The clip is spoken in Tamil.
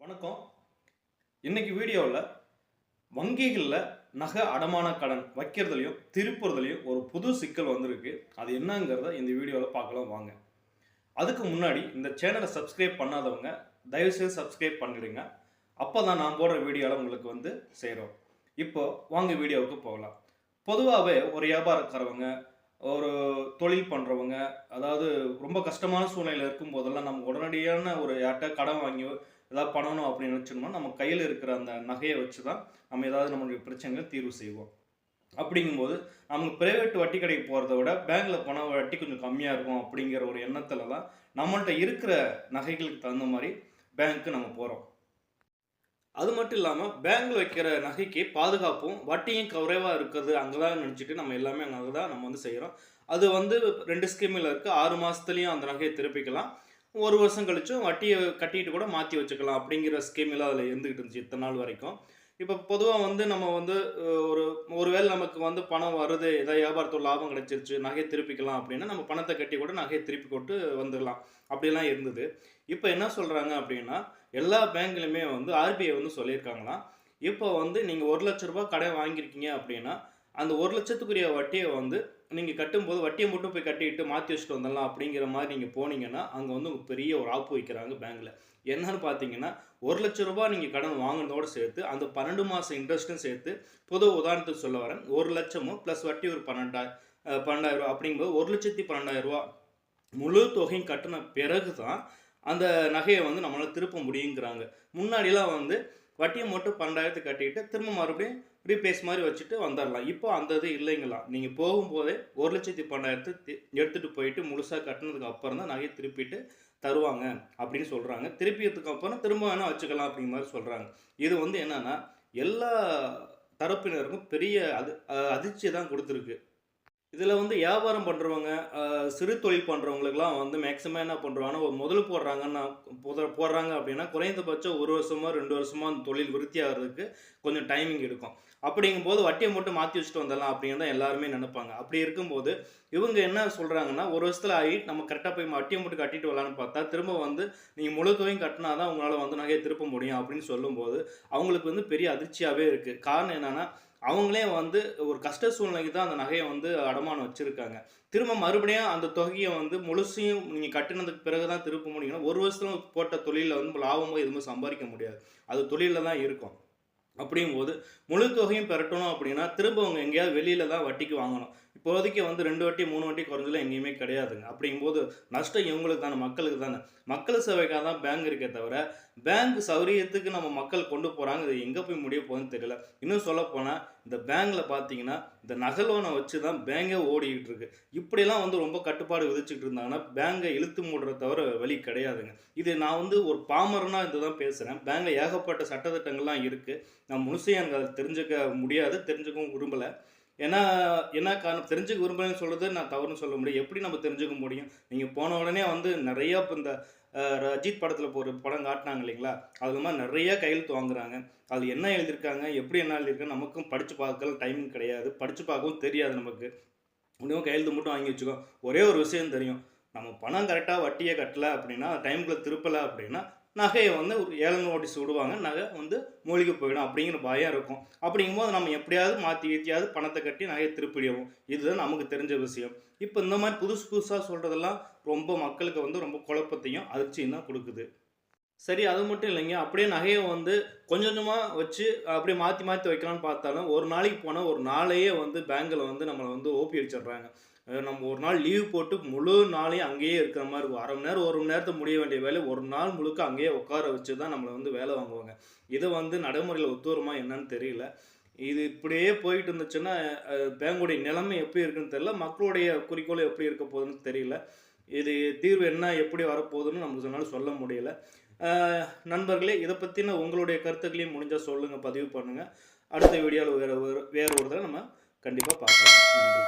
வணக்கம். இன்னைக்கு வீடியோவில் வங்கிகளில் நகை அடமான கடன் வைக்கிறதுலையும் திருப்புறதுலையும் ஒரு புது சிக்கல் வந்திருக்கு. அது என்னங்கிறத இந்த வீடியோவில் பார்க்கலாம் வாங்க. அதுக்கு முன்னாடி இந்த சேனலை சப்ஸ்கிரைப் பண்ணாதவங்க தயவுசெய்து சப்ஸ்கிரைப் பண்ணிடுங்க. அப்போ தான் நான் போடுற வீடியோவில் உங்களுக்கு சேரும். இப்போ வாங்க வீடியோவுக்கு போகலாம். பொதுவாகவே ஒரு வியாபாரக்காரவங்க, ஒரு தொழில் பண்ணுறவங்க, அதாவது ரொம்ப கஷ்டமான சூழ்நிலையில் இருக்கும் போதெல்லாம் நம்ம உடனடியான ஒரு யார்கிட்ட கடன் வாங்கியோ ஏதாவது பண்ணணும் அப்படின்னு நினச்சோம்னா நம்ம கையில் இருக்கிற அந்த நகையை வச்சு தான் நம்ம ஏதாவது நம்மளுடைய பிரச்சனைகளை தீர்வு செய்வோம். அப்படிங்கும்போது நமக்கு பிரைவேட் வட்டி கடைக்கு போகிறத விட பேங்க்கில் போனால் வட்டி கொஞ்சம் கம்மியாக இருக்கும் அப்படிங்கிற ஒரு எண்ணத்தில் தான் நம்மள்கிட்ட இருக்கிற நகைகளுக்கு தகுந்த மாதிரி பேங்க்கு நம்ம போகிறோம். அது மட்டும் இல்லாமல் பேங்க்கில் வைக்கிற நகைக்கு பாதுகாப்பும் வட்டியும் குறைவாக இருக்குது அங்கே தான் நினச்சிட்டு நம்ம எல்லாமே அங்கே தான் நம்ம செய்கிறோம். அது 2 ஸ்கீமில் இருக்குது. 6 மாதத்துலேயும் அந்த நகையை திருப்பிக்கலாம். 1 வருஷம் கழிச்சும் வட்டியை கட்டிட்டு கூட மாற்றி வச்சுக்கலாம் அப்படிங்கிற ஸ்கீமில் அதில் இருந்துகிட்டு இருந்துச்சு இத்தனை நாள் வரைக்கும். இப்போ பொதுவாக நம்ம ஒருவேளை நமக்கு பணம் வருது, ஏதாவது வியாபாரத்தோட லாபம் கிடைச்சிருச்சு, நகையை திருப்பிக்கலாம் அப்படின்னா நம்ம பணத்தை கட்டி கூட நகையை திருப்பி கொண்டு வந்துடலாம். அப்படிலாம் இருந்தது. இப்போ என்ன சொல்கிறாங்க அப்படின்னா எல்லா பேங்க்லையுமே ஆர்பிஐ சொல்லியிருக்காங்களாம். இப்போ நீங்கள் 1 லட்ச ரூபாய் கடன் வாங்கியிருக்கீங்க அப்படின்னா அந்த 1 லட்சத்துக்குரிய வட்டியை நீங்கள் கட்டும்போது வட்டியை மட்டும் போய் கட்டிட்டு மாற்றி வச்சுட்டு வந்துடலாம் அப்படிங்கிற மாதிரி நீங்கள் போனீங்கன்னா அங்கே உங்களுக்கு பெரிய ஒரு ஆப்பு வைக்கிறாங்க பேங்க்கில். என்னன்னு பார்த்தீங்கன்னா 1 லட்ச ரூபாய் நீங்கள் கடன் வாங்கினதோடு சேர்த்து அந்த 12 மாதம் இன்ட்ரெஸ்ட்டும் சேர்த்து, பொது உதாரணத்துக்கு சொல்ல வரேன், 1 லட்சமும் ப்ளஸ் வட்டி ஒரு 12,000 ரூபா அப்படிங்கும்போது 1,12,000 ரூபா முழு தொகையும் கட்டின பிறகு தான் அந்த நகையை நம்மளால் திருப்ப முடியுங்கிறாங்க. முன்னாடிலாம் வட்டியை மட்டும் 12,000 கட்டிட்டு திரும்ப மறுபடியும் ரீப்ளேஸ் மாதிரி வச்சுட்டு வந்துடலாம். இப்போ அந்த இது இல்லைங்களாம். நீங்கள் போகும்போதே 1,12,000 எடுத்துகிட்டு போயிட்டு முழுசாக கட்டினதுக்கு அப்புறம் தான் நகையை திருப்பிட்டு தருவாங்க அப்படின்னு சொல்கிறாங்க. திருப்பியதுக்கு அப்புறம் திரும்ப வேணால் வச்சுக்கலாம் அப்படிங்கிற மாதிரி சொல்கிறாங்க. இது என்னன்னா எல்லா தரப்பினருக்கும் பெரிய அதிர்ச்சியை தான் கொடுத்துருக்கு. இதில் வியாபாரம் பண்ணுறவங்க, சிறு தொழில் பண்ணுறவங்களுக்குலாம் மேக்ஸிமம் என்ன பண்ணுறாங்கன்னா ஒரு முதல் போடுறாங்க அப்படின்னா குறைந்தபட்சம் 1 வருஷமோ 2 வருஷமோ அந்த தொழில் விருத்தி ஆகிறதுக்கு கொஞ்சம் டைமிங் எடுக்கும். அப்படிங்கும்போது வட்டியை மட்டும் மாற்றி வச்சுட்டு வந்துடலாம் அப்படின்னு தான் எல்லாருமே நினைப்பாங்க. அப்படி இருக்கும்போது இவங்க என்ன சொல்கிறாங்கன்னா 1 வருஷத்தில் ஆகி நம்ம கரெக்டாக போய் வட்டியை மட்டும் கட்டிட்டு வரலான்னு பார்த்தா திரும்ப நீங்கள் முழு தொகையும் கட்டினா தான் உங்களால் நகையை திருப்ப முடியும் அப்படின்னு சொல்லும்போது அவங்களுக்கு பெரிய அதிர்ச்சியாகவே இருக்குது. காரணம் என்னென்னா அவங்களே ஒரு கஷ்ட சூழ்நிலைக்கு தான் அந்த நகையை அடமானம் வச்சுருக்காங்க. திரும்ப மறுபடியும் அந்த தொகையை முழுசையும் நீங்கள் கட்டினதுக்கு பிறகு தான் திருப்ப முடியும்னா 1 வருஷத்துல போட்ட தொழிலில் லாபமோ எதுவுமே சம்பாதிக்க முடியாது. அது தொழிலில் தான் இருக்கும். அப்படிங்கும்போது முழு தொகையும் பெறட்டணும் அப்படின்னா திரும்ப அவங்க எங்கேயாவது வெளியில் தான் வட்டிக்கு வாங்கணும். இப்போதைக்கு 2 வட்டி 3 வட்டி குறைஞ்சலாம் எங்கேயுமே கிடையாதுங்க. அப்படிங்கும்போது நஷ்டம் இவங்களுக்கு தானே, மக்களுக்கு தானே. மக்கள் சேவைக்காக தான் பேங்க் இருக்கே தவிர பேங்க் சௌரியத்துக்கு நம்ம மக்கள் கொண்டு போகிறாங்க. இது எங்கே போய் முடிய போகுதுன்னு தெரியல. இன்னும் சொல்லப்போனால் இந்த பேங்க்கில் பார்த்தீங்கன்னா இந்த நகலோனை வச்சு தான் பேங்கே ஓடிக்கிட்டு இருக்கு. இப்படிலாம் ரொம்ப கட்டுப்பாடு விதிச்சுக்கிட்டு இருந்தாங்கன்னா பேங்கை இழுத்து மூடுறத தவிர வழி கிடையாதுங்க. இது நான் ஒரு பாமரனாக இதுதான் பேசுகிறேன். பேங்கில் ஏகப்பட்ட சட்டத்திட்டங்கள்லாம் இருக்குது. நான் முழுசையாக எனக்கு அதை தெரிஞ்சுக்க முடியாது, தெரிஞ்சுக்கவும் விரும்பலை. ஏன்னா என்ன காரணம், தெரிஞ்சுக்க விரும்புகிறேன்னு சொல்கிறது நான் தவறுன்னு சொல்ல முடியும். எப்படி நம்ம தெரிஞ்சுக்க முடியும்? நீங்கள் போன உடனே நிறையா இப்போ இந்த அஜித் படத்தில் ஒரு படம் காட்டினாங்க இல்லைங்களா, அது மாதிரி நிறையா கையெழுத்து வாங்குறாங்க. அது என்ன எழுதியிருக்காங்க, எப்படி என்ன எழுதியிருக்காங்க நமக்கும் படித்து பார்க்கல டைமிங் கிடையாது, படித்து பார்க்கவும் தெரியாது. நமக்கு இன்னும் கையெழுத்து மட்டும் வாங்கி வச்சுக்கோ. ஒரே ஒரு விஷயம் தெரியும், நம்ம பணம் கரெக்டாக வட்டியை கட்டலை அப்படின்னா டைமுக்குள்ளே திருப்பலை அப்படின்னா நகையை ஒரு ஏல நோட்டீஸ் விடுவாங்க, நகை மூழ்கி போயிடும் அப்படிங்கிற பயம் இருக்கும். அப்படிங்கும்போது நம்ம எப்படியாவது மாற்றி ஏற்றியாவது பணத்தை கட்டி நகையை திருப்பிடுவோம். இதுதான் நமக்கு தெரிஞ்ச விஷயம். இப்போ இந்த மாதிரி புதுசாக சொல்கிறதெல்லாம் ரொம்ப மக்களுக்கு ரொம்ப குழப்பத்தையும் அதிர்ச்சியும் தான் கொடுக்குது. சரி, அது மட்டும் இல்லைங்க, அப்படியே நகையை கொஞ்சம் கொஞ்சமாக வச்சு அப்படியே மாற்றி மாற்றி வைக்கலான்னு பார்த்தாலும் ஒரு நாளைக்கு போனால் ஒரு நாளையே பேங்கில் நம்மளை ஓபி அடிச்சிடுறாங்க. நம்ம ஒரு நாள் லீவ் போட்டு முழு நாளையும் அங்கேயே இருக்கிற மாதிரி இருக்கும். 1/2 மணி நேரம் 1 மணி நேரத்தை முடிய வேண்டிய வேலை ஒரு நாள் முழுக்க அங்கேயே உட்கார வச்சு தான் நம்மளை வேலை வாங்குவாங்க. இதை நடைமுறையில் ஒத்து வருமா என்னன்னு தெரியல. இது இப்படியே போயிட்டு இருந்துச்சுன்னா பேங்குடைய நிலைமை எப்படி இருக்குன்னு தெரியல, மக்களுடைய குறிக்கோள் எப்படி இருக்க போகுதுன்னு தெரியல. இது தீர்வு என்ன எப்படி வரப்போகுதுன்னு நமக்கு சொன்னாலும் சொல்ல முடியல. நண்பர்களே, இதை பற்றின உங்களுடைய கருத்துக்களையும் முடிஞ்சால் சொல்லுங்கள், பதிவு பண்ணுங்கள். அடுத்த வீடியோவில் வேறு ஒரு தடவை நம்ம கண்டிப்பாக பார்க்கலாம். நன்றி.